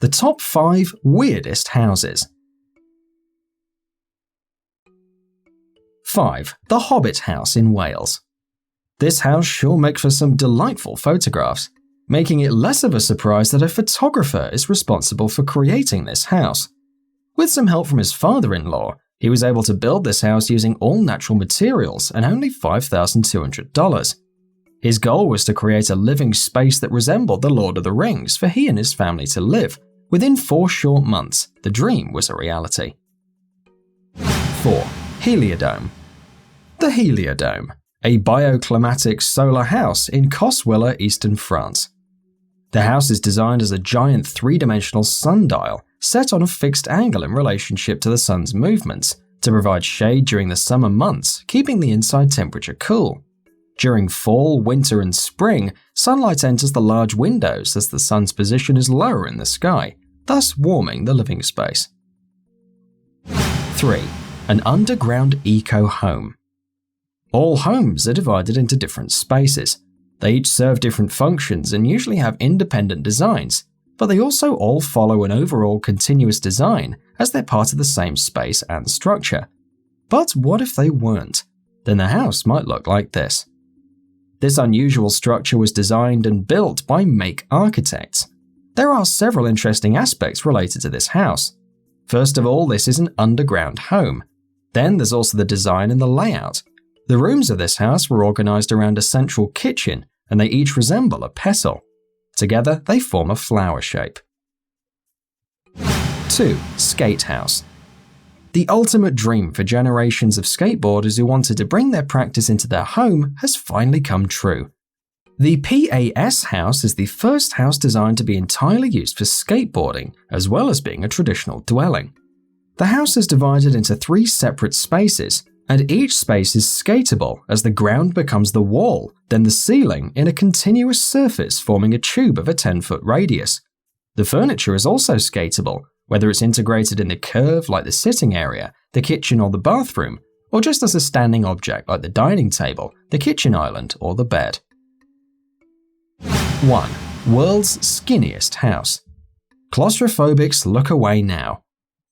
The top 5 weirdest houses. 5. The Hobbit House in Wales. This house sure makes for some delightful photographs, making it less of a surprise that a photographer is responsible for creating this house. With some help from his father-in-law, he was able to build this house using all natural materials and only $5,200. His goal was to create a living space that resembled the Lord of the Rings for he and his family to live. Within 4 short months, the dream was a reality. 4. Helio Dome. The Helio Dome, a bioclimatic solar house in Coswiller, eastern France. The house is designed as a giant 3-dimensional sundial set on a fixed angle in relationship to the sun's movements to provide shade during the summer months, keeping the inside temperature cool. During fall, winter, and spring, sunlight enters the large windows as the sun's position is lower in the sky, thus warming the living space. 3. An underground eco-home. All homes are divided into different spaces. They each serve different functions and usually have independent designs, but they also all follow an overall continuous design as they're part of the same space and structure. But what if they weren't? Then the house might look like this. This unusual structure was designed and built by Make Architects. There are several interesting aspects related to this house. First of all, this is an underground home. Then there's also the design and the layout. The rooms of this house were organized around a central kitchen, and they each resemble a pestle. Together, they form a flower shape. 2. Skate House. The ultimate dream for generations of skateboarders who wanted to bring their practice into their home has finally come true. The PAS house is the first house designed to be entirely used for skateboarding, as well as being a traditional dwelling. The house is divided into 3 separate spaces, and each space is skatable as the ground becomes the wall, then the ceiling in a continuous surface forming a tube of a 10-foot radius. The furniture is also skatable, whether it's integrated in the curve like the sitting area, the kitchen or the bathroom, or just as a standing object like the dining table, the kitchen island or the bed. 1. World's Skinniest House. Claustrophobics look away now.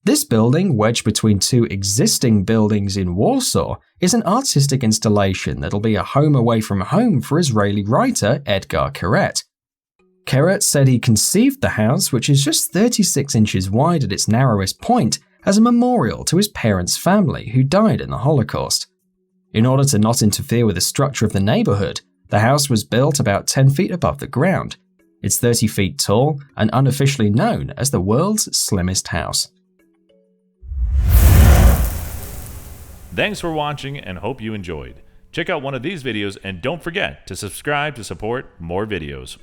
This building, wedged between 2 existing buildings in Warsaw, is an artistic installation that'll be a home away from home for Israeli writer Edgar Keret. Keret said he conceived the house, which is just 36 inches wide at its narrowest point, as a memorial to his parents' family who died in the Holocaust. In order to not interfere with the structure of the neighborhood, the house was built about 10 feet above the ground. It's 30 feet tall and unofficially known as the world's slimmest house. Thanks for watching and hope you enjoyed. Check out one of these videos and don't forget to subscribe to support more videos.